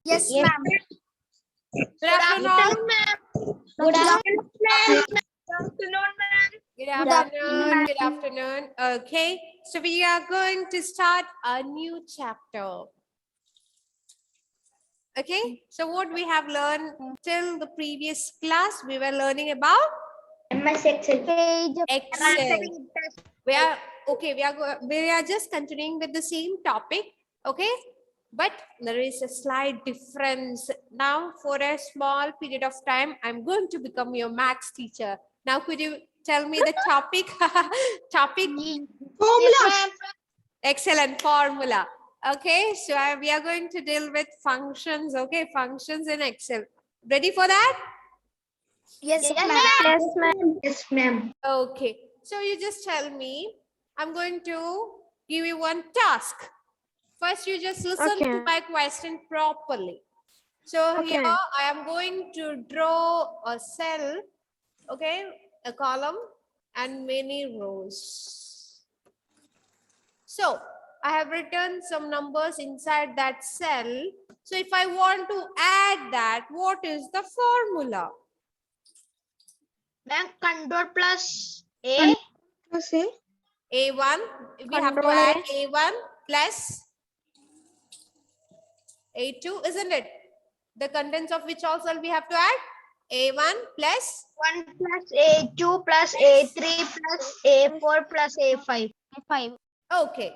Yes, Yes. ma'am. Good afternoon. Good afternoon, ma'am. Good Good afternoon. Good afternoon. Okay, so we are going to start a new chapter. Okay, so what we have learned till the previous class, we were learning about MS Excel. Excel. We are just continuing with the same topic. Okay, but there is a slight difference. Now, for a small period of time, I'm going to become your maths teacher. Now, could you tell me the topic? Topic? Formula. Excellent, formula. Okay, so we are going to deal with functions. Okay, functions in Excel. Ready for that? Yes, ma'am. Yes, ma'am. Yes, ma'am. Okay, so you just tell me. I'm going to give you one task. First, you just listen to my question properly. So here I am going to draw a cell, okay, a column and many rows. So I have written some numbers inside that cell. So if I want to add that, what is the formula? Ma'am, control plus A. Plus A. A1, we have to Control add A. A1 plus A2, isn't it? The contents of which also we have to add A1 plus 1 plus A2 plus A3 plus A4 plus A5. okay.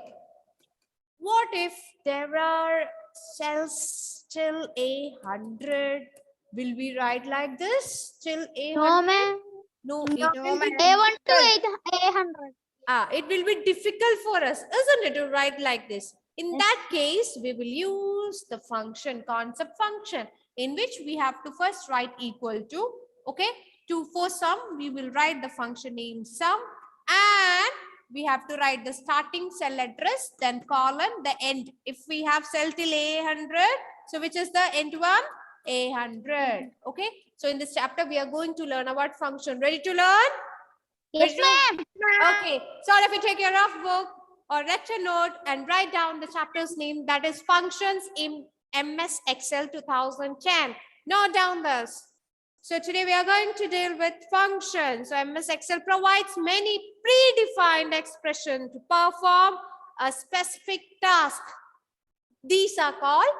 What if there are cells till 100? Will we write like this? Till 100? No, ma'am. No, it will be A1 to difficult. A100. It will be difficult for us, isn't it, to write like this? In Yes. that case, we will use the function, concept function, in which we have to first write equal to, okay? For sum, we will write the function name sum, and we have to write the starting cell address, then colon, the end. If we have cell till A100, so which is the end one? A100, okay? So in this chapter, we are going to learn about function. Ready to learn? Yes, ma'am. Okay, so if you take your rough book or lecture note and write down the chapter's name, that is functions in MS Excel 2010. Note down this. So today we are going to deal with functions. So MS Excel provides many predefined expressions to perform a specific task. These are called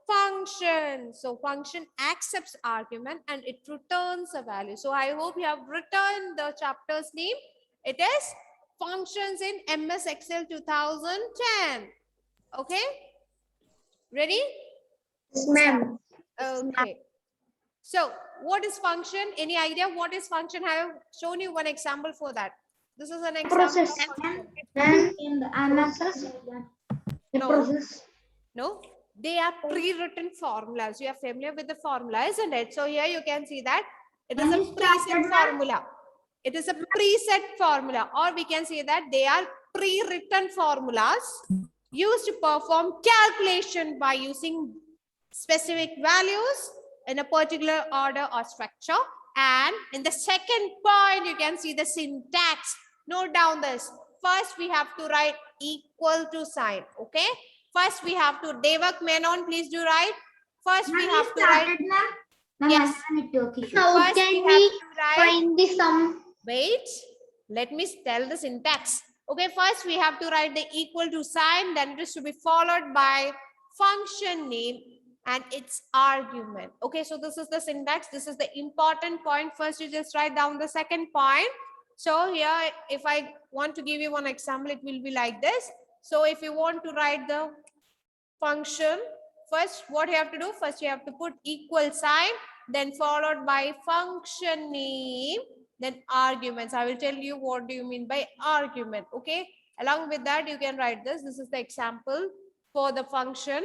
function. So function accepts argument and it returns a value. So I hope you have written the chapter's name. It is functions in MS Excel 2010. Okay? Ready? Yes, ma'am. Okay. So what is function? Any idea what is function? I have shown you one example for that. This is an example Process. of function. Ma'am, in the MSS, the No. process. No, they are pre-written formulas. You are familiar with the formula, isn't it? So here you can see that it is a preset formula. It is a preset formula, or we can say that they are pre-written formulas used to perform calculation by using specific values in a particular order or structure. And in the second point, you can see the syntax. Note down this. First, we have to write equal to sign. Okay. First, we have to, Devak Menon, please do write. First, we have to write. Yes. How First, can we have we to write. find the sum? Wait, let me tell the syntax. Okay, first we have to write the equal to sign, then it is to be followed by function name and its argument. Okay, so this is the syntax. This is the important point. First, you just write down the second point. So here, if I want to give you one example, it will be like this. So if you want to write the function, first what you have to do? First, you have to put equal sign, then followed by function name, then arguments. I will tell you what do you mean by argument. Okay, along with that you can write this. This is the example for the function.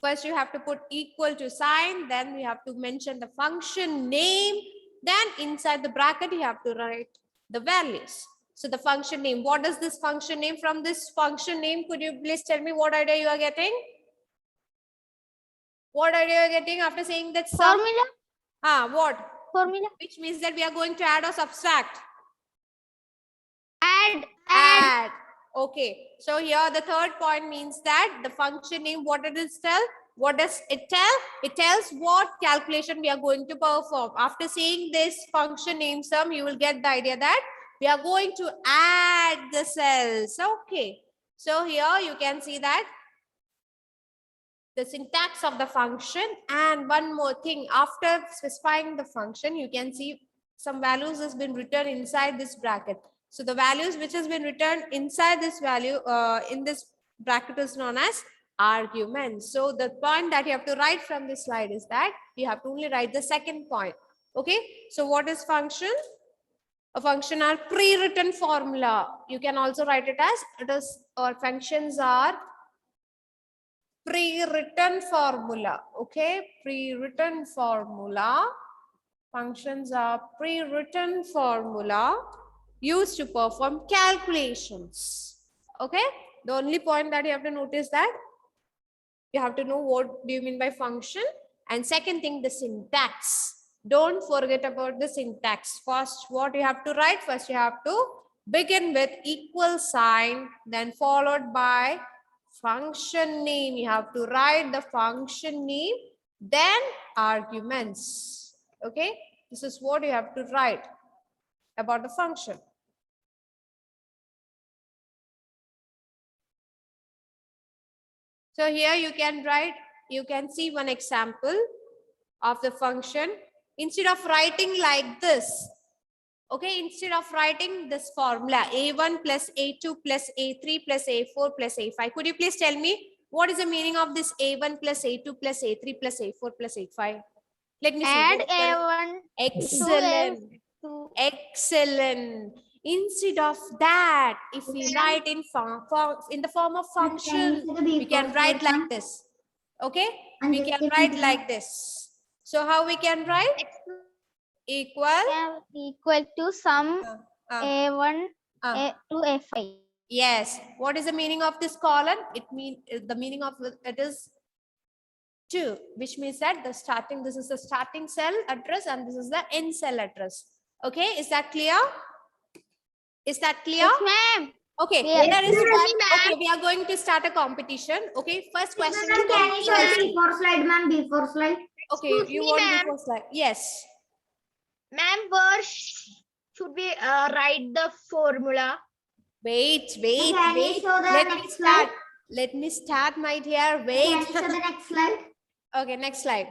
First you have to put equal to sign, then we have to mention the function name, then inside the bracket you have to write the values. So the function name, what is this function name? From this function name, could you please tell me what idea you are getting? What idea you are getting after saying that sum? Formula? What? Formula? Which means that we are going to add or subtract? Add. Okay. So here the third point means that the function name, what it is tell? What does it tell? It tells what calculation we are going to perform. After seeing this function name sum, you will get the idea that we are going to add the cells. Okay. So here you can see that the syntax of the function, and one more thing, after specifying the function, you can see some values has been written inside this bracket. So the values which has been written inside this value in this bracket is known as arguments. So the point that you have to write from this slide is that you have to only write the second point. Okay. So what is function? A function are pre-written formula. You can also write it as it is, or functions are pre-written formula. Okay, pre-written formula. Functions are pre-written formula used to perform calculations. Okay, the only point that you have to notice that you have to know what do you mean by function. And second thing, the syntax. Don't forget about the syntax. First, what you have to write? First, you have to begin with equal sign, then followed by function name. You have to write the function name, then arguments. Okay, this is what you have to write about the function. So here you can write, you can see one example of the function. Instead of writing like this, okay, instead of writing this formula a1 plus a2 plus a3 plus a4 plus a5, could you please tell me what is the meaning of this a1 plus a2 plus a3 plus a4 plus a5? Let me see. Add A1 Excellent. to Excellent. Instead of that, if we write in the form of function, we can write like this. Okay, we can write like this. So how we can write? equal to sum Uh, A1 uh. to A5. Yes. What is the meaning of this colon? It means the meaning of it is 2, which means that the starting, this is the starting cell address and this is the end cell address. Okay, is that clear? Is that clear? Yes, ma'am. Okay, Yes, there is ma'am. one. Okay, we are going to start a competition. Okay, first question. Can you show the before slide, ma'am? Before slide. Okay, Excuse you me, want ma'am. before slide? Yes. Ma'am, where should we write the formula? Wait. Can you show the Let me next start. slide? Let me start, my dear. Can Wait. you show the next slide? Okay, next slide.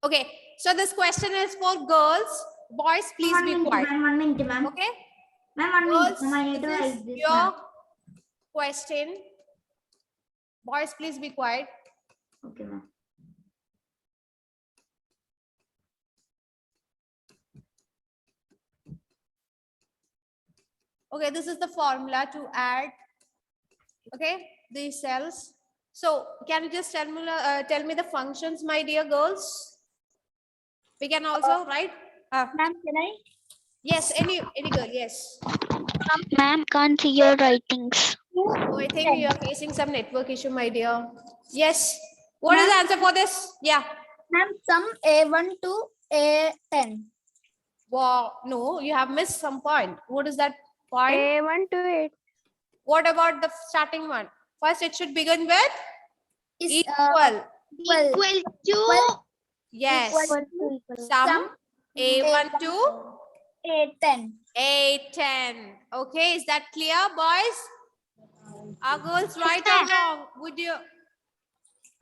Okay, so this question is for girls. Boys, please be quiet. 1 minute, ma'am. Okay. Ma'am, 1 minute. Girls, Ma'am, I need to this is write this, your ma'am. question. Boys, please be quiet. Okay, ma'am. Okay, this is the formula to add, okay, these cells. So can you just tell me the functions, my dear girls? We can also write. Ma'am, can I? Yes, any girl, yes. Ma'am, can't see your writings. Oh, I think you are facing some network issue, my dear. Yes. What is the answer for this? Yeah. Ma'am, sum A1 to A10. Wow, no, you have missed some point. What is that point? A1 to A. What about the starting one? First, it should begin with equal. Equal to. Yes. Equal to. Sum A1 to A10. A10. Okay, is that clear, boys? Are girls right or wrong? Would you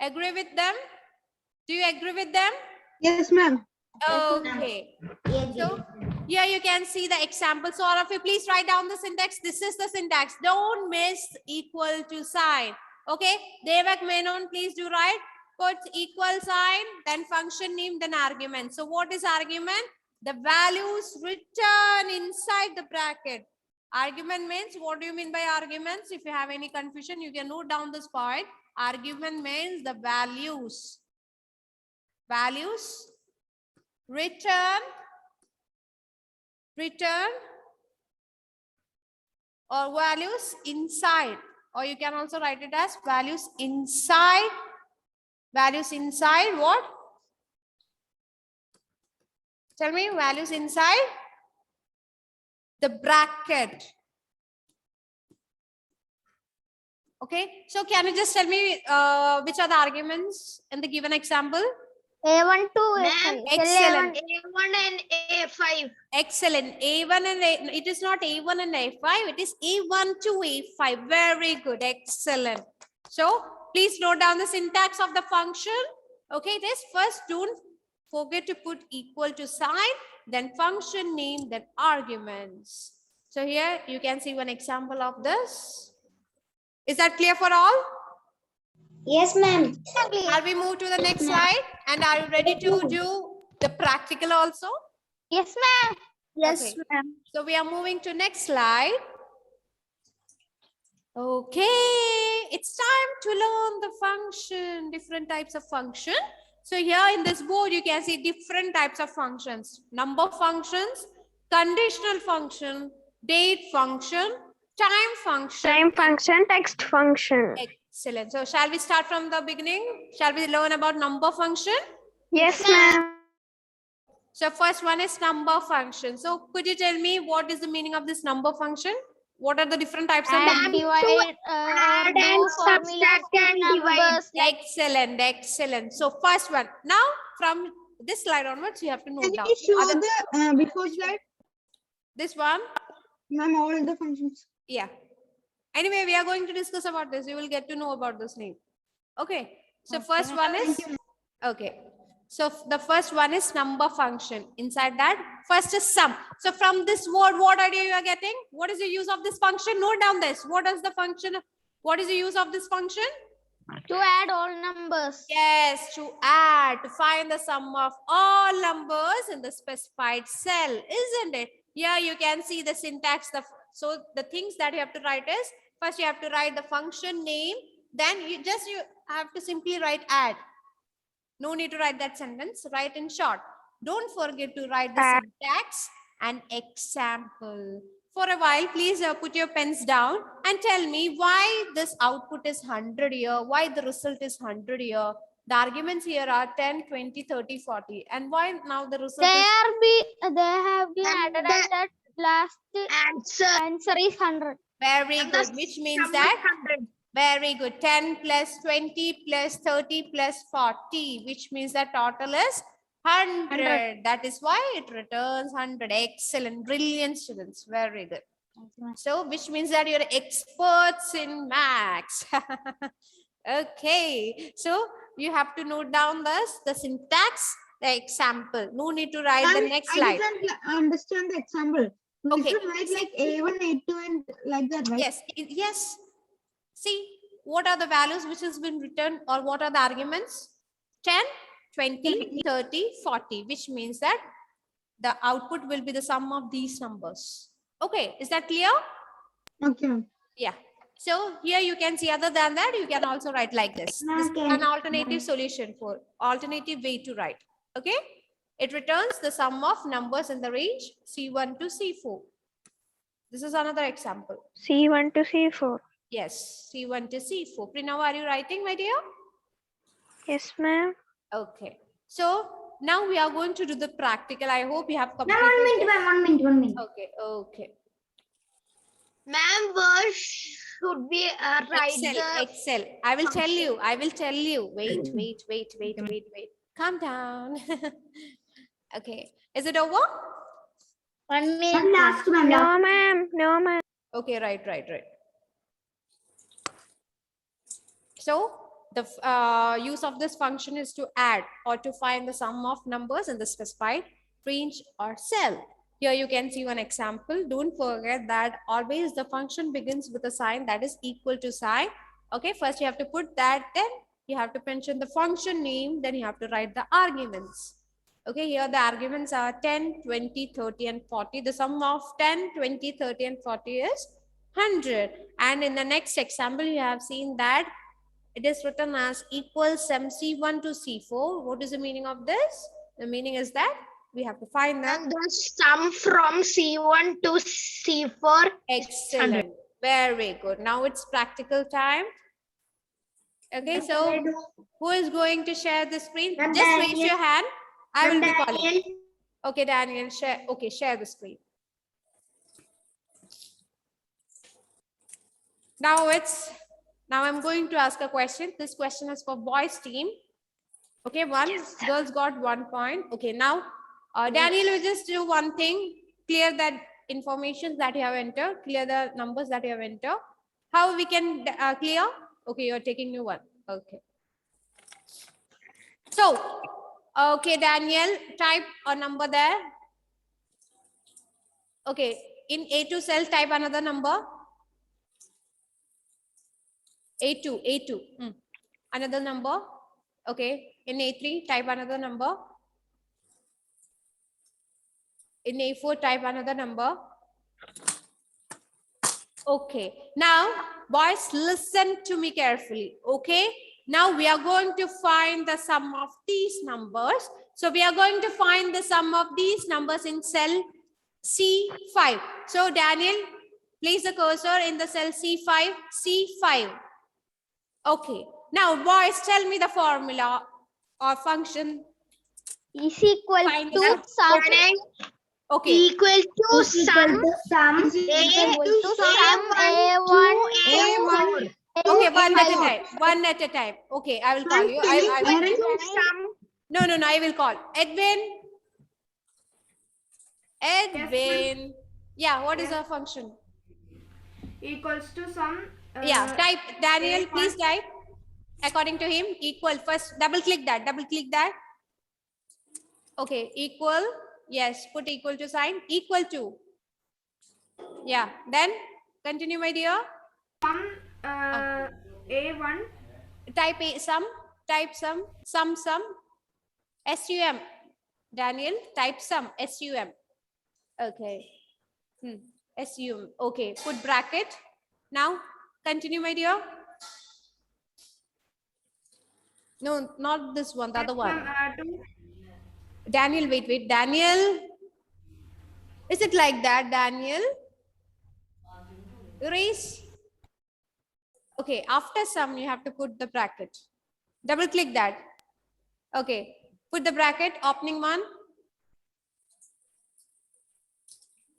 agree with them? Do you agree with them? Yes, ma'am. Okay. So here you can see the example. So all of you, please write down the syntax. This is the syntax. Don't miss equal to sign. Okay. Devak Menon, please do write. Put equal sign, then function name, then argument. So what is argument? The values written inside the bracket. Argument means, what do you mean by arguments? If you have any confusion, you can note down this point. Argument means the values. Values return or values inside, or you can also write it as values inside what? Tell me, values inside the bracket. Okay, so can you just tell me which are the arguments in the given example? A1 to Ma'am, A5. Excellent. A1 and A5. Excellent. A1 and A, it is not A1 and A5, it is A1 to A5. Very good. Excellent. So please note down the syntax of the function. Okay, it is first don't forget to put equal to sign, then function name, then arguments. So here you can see one example of this. Is that clear for all? Yes, ma'am. Shall we move to the next slide? And are you ready to do the practical also? Yes, ma'am. Yes, ma'am. So we are moving to next slide. Okay, it's time to learn the function, different types of function. So here in this board, you can see different types of functions. Number functions, conditional function, date function, time function. Text function. Excellent. So shall we start from the beginning? Shall we learn about number function? Yes, ma'am. So first one is number function. So could you tell me what is the meaning of this number function? What are the different types of Add, numbers? divide, add do and formulas subtract with and divide. numbers. Excellent, excellent. So first one. Now from this slide onwards, you have to Can note down. you show Other- the before slide? This one, Ma'am, all the functions. yeah. Anyway, we are going to discuss about this. You will get to know about this name. Okay. So first one is, okay. So the first one is number function. Inside that, first is sum. So from this word, what idea you are getting? What is the use of this function? Note down this. What is the function? What is the use of this function? To add all numbers. Yes, to add, to find the sum of all numbers in the specified cell, isn't it? Here you can see the syntax. So the things that you have to write is, first you have to write the function name, then you have to simply write add. No need to write that sentence, write in short. Don't forget to write the syntax and example. For a while, please put your pens down and tell me why this output is 100 here, why the result is 100 here. The arguments here are 10, 20, 30, 40. And why now the result is... They have been And added the and that last answer is 100. Very And the good, which means sum is that... 100. Very good. 10 plus 20 plus 30 plus 40, which means the total is 100. That is why it returns 100. Excellent. Brilliant students. Very good. So, which means that you're experts in maths. Okay. So, you have to note down the syntax, the example. No need to write the next slide. I didn't understand the example. We Okay. should write like A1, A2 and like that, right? Yes. Yes. See, what are the values which has been written or what are the arguments? 10, 20, 30, 40, which means that the output will be the sum of these numbers. Okay, is that clear? Okay. Yeah. So here you can see, other than that, you can also write like this. This is Okay. an alternative solution for alternative way to write. Okay. It returns the sum of numbers in the range C1 to C4. This is another example. C1 to C4. Yes, C1 to C4. Prinav, are you writing, my dear? Yes, ma'am. Okay. So now we are going to do the practical. I hope you have completed. Ma'am, 1 minute. Okay, okay. Ma'am, where should we write Excel. I will tell you. I will tell you. Wait. Calm down. Okay. Is it over? 1 minute. One last, ma'am. No, ma'am. No, ma'am. Okay, right. So the use of this function is to add or to find the sum of numbers in the specified range or cell. Here you can see one example. Don't forget that always the function begins with a sign that is equal to sign. Okay, first you have to put that, then you have to mention the function name, then you have to write the arguments. Okay, here the arguments are 10, 20, 30 and 40. The sum of 10, 20, 30 and 40 is 100. And in the next example, you have seen that it is written as equals sum C1 to C4. What is the meaning of this? The meaning is that we have to find that. And the sum from C1 to C4. Excellent. Very good. Now it's practical time. Okay, so who is going to share the screen? Ma'am, Just raise Daniel. your hand. I will be Ma'am, calling. Daniel. Okay, Daniel, share. Okay, share the screen. Now Now I'm going to ask a question. This question is for boys team. Okay, girls got 1 point. Okay, now Daniel will just do one thing. Clear that information that you have entered. Clear the numbers that you have entered. How we can clear? Okay, you're taking new one. Okay. So, okay, Daniel, type a number there. Okay, in A2 cell, type another number. A2. Another number. Okay, in A3, type another number. In A4, type another number. Okay, now boys, listen to me carefully. Okay, now we are going to find the sum of these numbers. So we are going to find the sum of these numbers in cell C5. So Daniel, place the cursor in the cell C5. Okay, now boys, tell me the formula or function. Is equal Find to it. sum. Okay, Equal to sum. Sum. A to sum A1 A4. okay, one at a time. One at a time. Okay, I will call you. I will. Equal to sum. No, I will call. Edwin. Yeah, what is our function? Equals to sum. Yeah, type. Daniel, please type. According to him, equal. First, double click that. Okay, equal. Yes, put equal to sign. Equal to. Yeah, then continue, my dear. Sum A1. Type sum. Type sum. Sum. SUM. Daniel, type sum. SUM. Okay. SUM. Okay, put bracket. Now, continue, my dear. No, not this one, the other one. 2. Daniel, wait. Daniel. Is it like that, Daniel? Erase. Okay, after sum, you have to put the bracket. Double click that. Okay, put the bracket, opening one.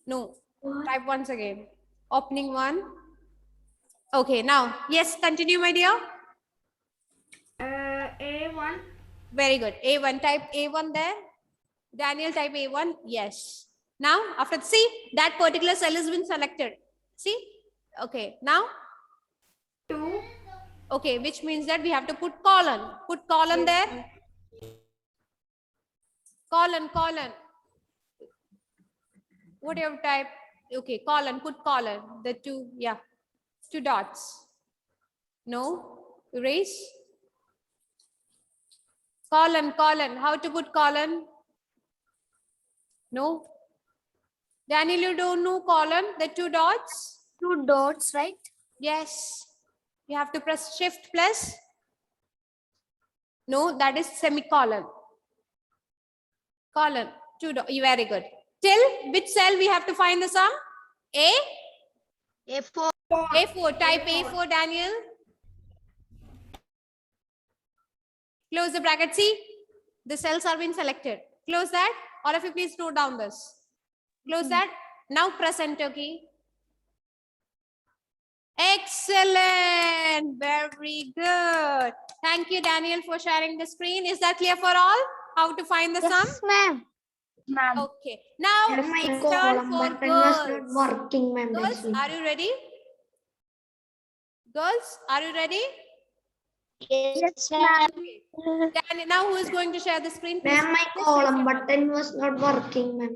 No, type once again. Opening one. Okay, now, yes, continue, my dear. A1. Very good. A1, type A1 there. Daniel, type A1. Yes. Now, after, see, that particular cell has been selected. See? Okay, now? 2. Okay, which means that we have to put colon. Put colon there. Colon. What do you have type? Okay, colon, put colon. The two, yeah. 2 dots. No. Erase. Colon. How to put colon? No. Daniel, you don't know colon, the 2 dots? 2 dots, right? Yes. You have to press shift plus. No, that is semicolon. Colon. 2 dots. Very good. Till which cell we have to find the sum? A4. A4. Type A4, Daniel. Close the bracket. See, the cells are being selected. Close that. All of you please note down this. Close that. Now press enter key. Excellent. Very good. Thank you, Daniel, for sharing the screen. Is that clear for all? How to find the sum? ma'am. Okay. Now it's turn for girls. Working, ma'am. Girls, are you ready? Girls, are you ready? Yes, ma'am. Daniel, now who is going to share the screen? Please? Ma'am, my column button was not working, ma'am.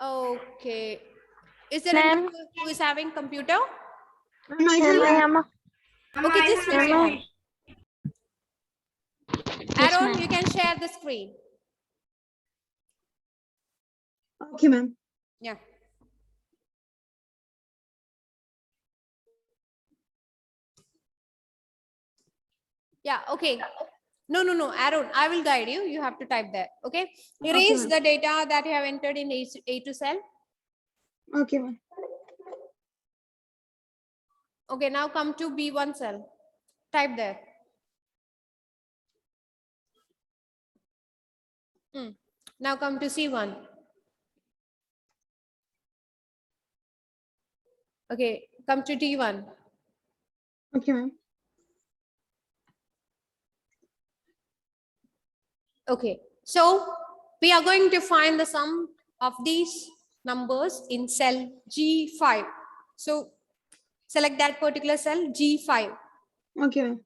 Okay. Is there anyone who is having computer? No, it's Okay, just raise your hand. Yes, Aaron, ma'am. you can share the screen. okay, ma'am. Yeah. Yeah, okay. No, Aaron, I will guide you. You have to type that. Okay. Erase ma'am. the data that you have entered in A2 cell. Okay, ma'am. Okay, now come to B1 cell. Type there. Now come to C1. Okay, come to D1. Okay, ma'am. Okay, so we are going to find the sum of these numbers in cell G5. So select that particular cell G5. Okay, ma'am.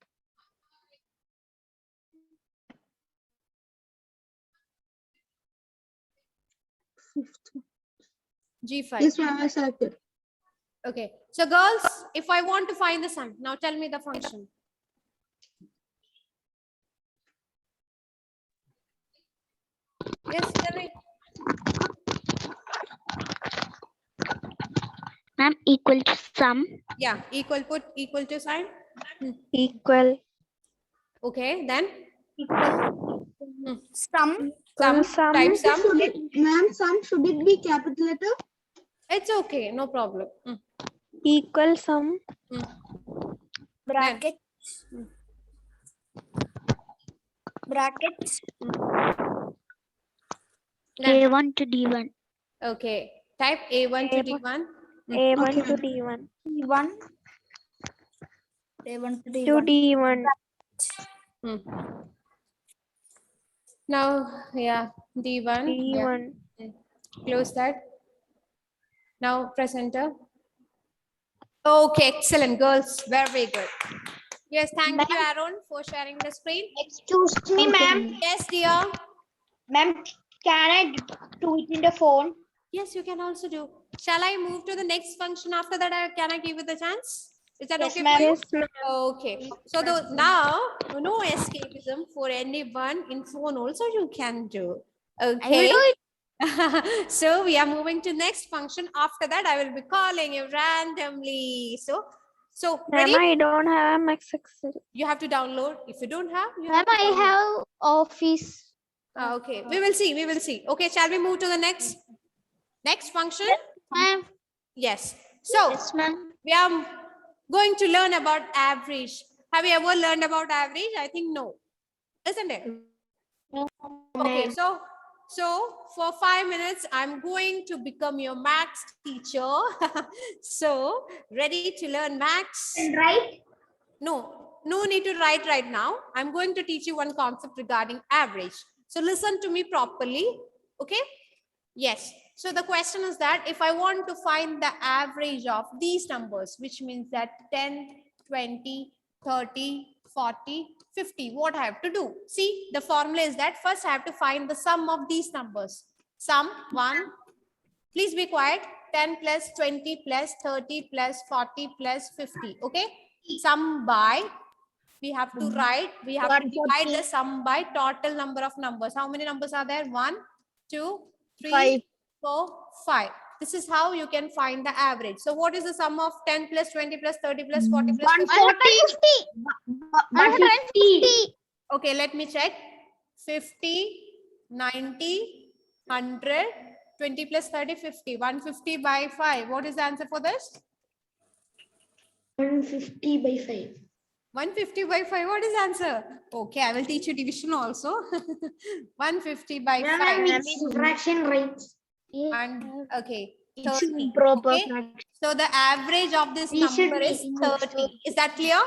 G5. Yes, ma'am. I selected. Okay, so girls, if I want to find the sum, now tell me the function. Yes, tell me. Ma'am, equal to sum. Yeah, equal, put equal to sign. Equal. Okay, then Sum. sum, Sum. type sum. Ma'am, sum should it be capital letter? It's okay, no problem. Equal sum. Bracket. Brackets. Then, A1 to D1. okay, type A1 to D1. A1 Okay, to ma'am. D1. D1. A1 to To D1. D1. Now, yeah, D1. Yeah. D1. Close that. Now press enter. Okay, excellent, girls. Very good. Yes, thank you, Aaron, for sharing the screen. Excuse me, ma'am. Yes, dear. Ma'am, can I do it in the phone? Yes, you can also do. Shall I move to the next function after that? Can I give you the chance? Is that Yes, okay ma'am. for you? Yes, ma'am. Okay. So now, no escapism for anyone in phone also you can do. Okay. So we are moving to next function. After that, I will be calling you randomly. So Ma'am, ready? I don't have MX Excel. You have to download. If you don't have, you Ma'am, have to I download. have office. Okay, we will see. We will see. Okay, shall we move to the next function? Ma'am. Yes. So Yes, ma'am. we are going to learn about average. Have you ever learned about average? I think no, isn't it? Okay, so for 5 minutes, I'm going to become your maths teacher. So ready to learn maths? Right? No need to write right now. I'm going to teach you one concept regarding average. So listen to me properly. Okay? Yes. So the question is that if I want to find the average of these numbers, which means that 10, 20, 30, 40, 50, what I have to do? See, the formula is that first I have to find the sum of these numbers. Sum 1, please be quiet, 10 plus 20 plus 30 plus 40 plus 50. Okay? Sum by, we have to write, we have to divide the sum by total number of numbers. How many numbers are there? 1, 2, 3, 5. 4, 5. This is how you can find the average. So what is the sum of 10 plus 20 plus 30 plus 40 plus 50? 150. Okay, let me check. 50, 90, 100, 20 plus 30, 50. 150 by 5. What is the answer for this? 150 by 5. 150 by 5. What is the answer? Okay, I will teach you division also. 150 by 5. Fraction right. And okay, It's 30. improper Okay. fraction. So the average of this We should number is be 30. Is that clear?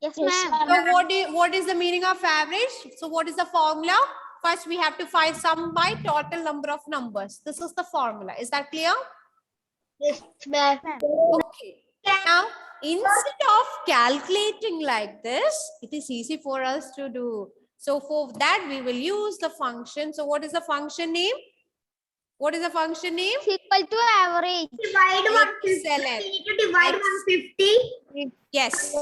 Yes, ma'am. So what is the meaning of average? So what is the formula? First, we have to find sum by total number of numbers. This is the formula. Is that clear? Yes, ma'am. Okay. Now, instead of calculating like this, it is easy for us to do. So for that, we will use the function. So what is the function name? What is the function name? It's equal to average. Divide 150. Excellent. We need to divide 150. Yes.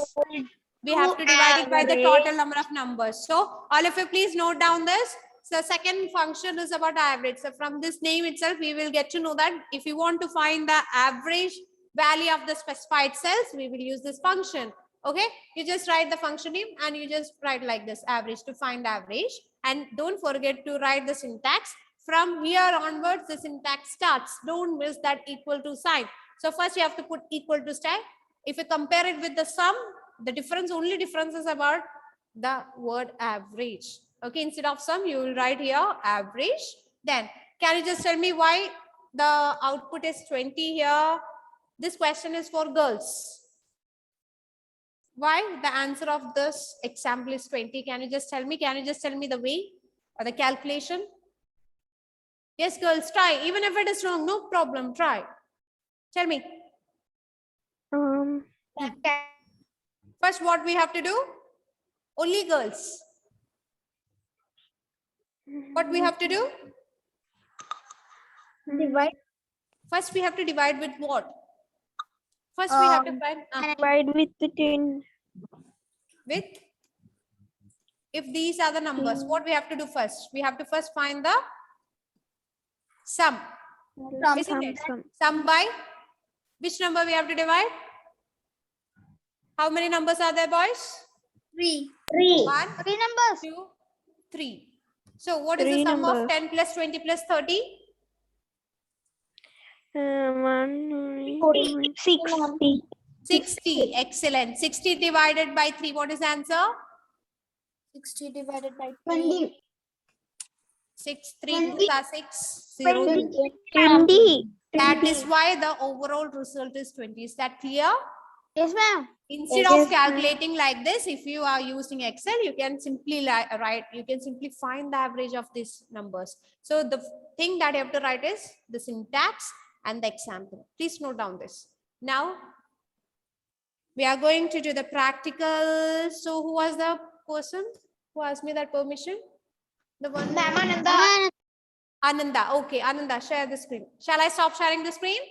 We have to divide it by the total number of numbers. So all of you please note down this. So second function is about average. So from this name itself, we will get to know that if you want to find the average value of the specified cells, we will use this function. Okay, you just write the function name and you just write like this, average, to find average. And don't forget to write the syntax. From here onwards, the syntax starts. Don't miss that equal to sign. So first you have to put equal to sign. If you compare it with the sum, the only difference is about the word average. Okay, instead of sum, you will write here average. Then, can you just tell me why the output is 20 here? This question is for girls. Why the answer of this example is 20? Can you just tell me? Can you just tell me the way? or the calculation? Yes, girls, try. Even if it is wrong, no problem. Try. Tell me. First, what we have to do? Only girls. What we have to do? Divide. First, we have to divide with what? First, we have to find Divide with the 10. with. If these are the numbers, what we have to do first? We have to first find the sum. Isn't it? Sum by which number we have to divide? How many numbers are there, boys? 3. 1, 3 numbers. 2, 3. So what is the Three sum of numbers. 10 plus 20 plus 30? 60. 60. Excellent. 60 divided by 3. What is the answer? 60 divided by 20. 6. 3 plus are 6. 0. 20. That is why the overall result is 20. Is that clear? Yes, ma'am. Instead Yes, of calculating like this, if you are using Excel, you can simply write, you can simply find the average of these numbers. So the thing that you have to write is the syntax and the example. Please note down this. Now, we are going to do the practical. So who was the person who asked me that permission? The one. Ma'am, Ananda. Ananda. Okay, Ananda, share the screen. Shall I stop sharing the screen?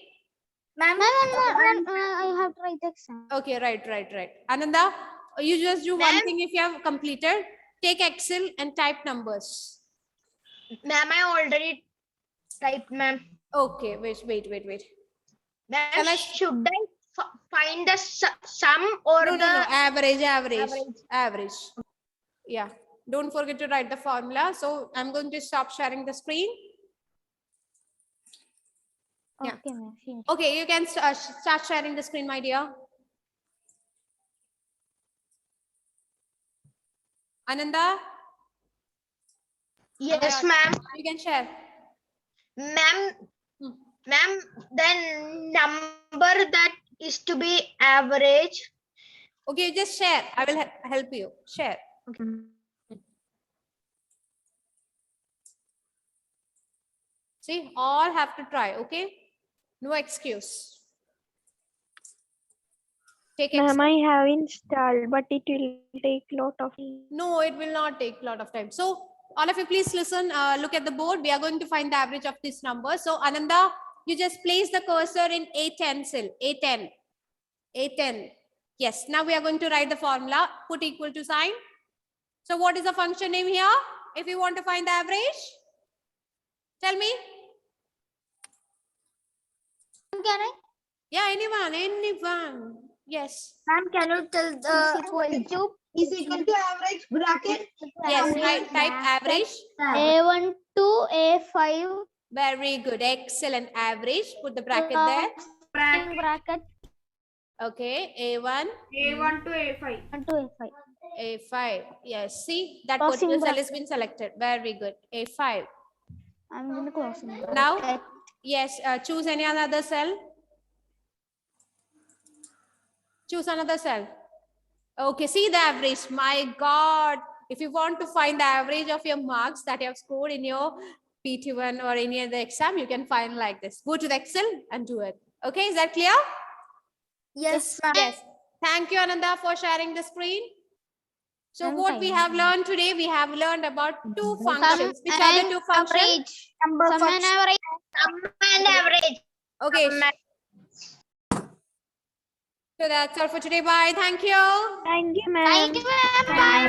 Ma'am, I have to write the exam. Okay, right. Ananda, you just do one thing if you have completed. Take Excel and type numbers. Ma'am, I already typed, ma'am. Okay, wait. Ma'am, Shall I- should I find the sum or No, the no, average. Yeah, don't forget to write the formula. So I'm going to stop sharing the screen. Yeah. Okay, ma'am. Finish. Okay, you can start sharing the screen, my dear. Ananda, Yes, ma'am. you can share. Ma'am, Hmm. ma'am, the number that is to be average. Okay, just share. I will help you. Share. Okay. See, all have to try. Okay, no excuse. Take Ma'am, I have installed, but it will take lot of. No, it will not take a lot of time. So all of you, please listen, look at the board. We are going to find the average of this number. So Ananda, you just place the cursor in A10 cell, A10. Yes, now we are going to write the formula, put equal to sign. So what is the function name here? If you want to find the average, tell me. Can I? Yeah, anyone. Yes. Ma'am, can you tell the Is equal to average bracket. Yes, I type average. A1 to A5 Very good, excellent. Average, put the bracket there. bracket Okay, A1. A1 to A5. to A5. A5. Yes, see that Closing particular cell bracket. has been selected. Very good. A5. I'm going to close it. Now, yes, choose any other cell. Choose another cell. Okay, see the average. My God, if you want to find the average of your marks that you have scored in your PT1 or any other exam, you can find like this. Go to the Excel and do it. Okay, is that clear? Yes, ma'am. Yes. Thank you, Ananda, for sharing the screen. So I'm what we fine. have learned today, we have learned about two functions. Which are the two functions? Sum and average. Sum and average. Okay. So that's all for today. Bye. Thank you. Thank you, ma'am. Thank you, ma'am. Bye.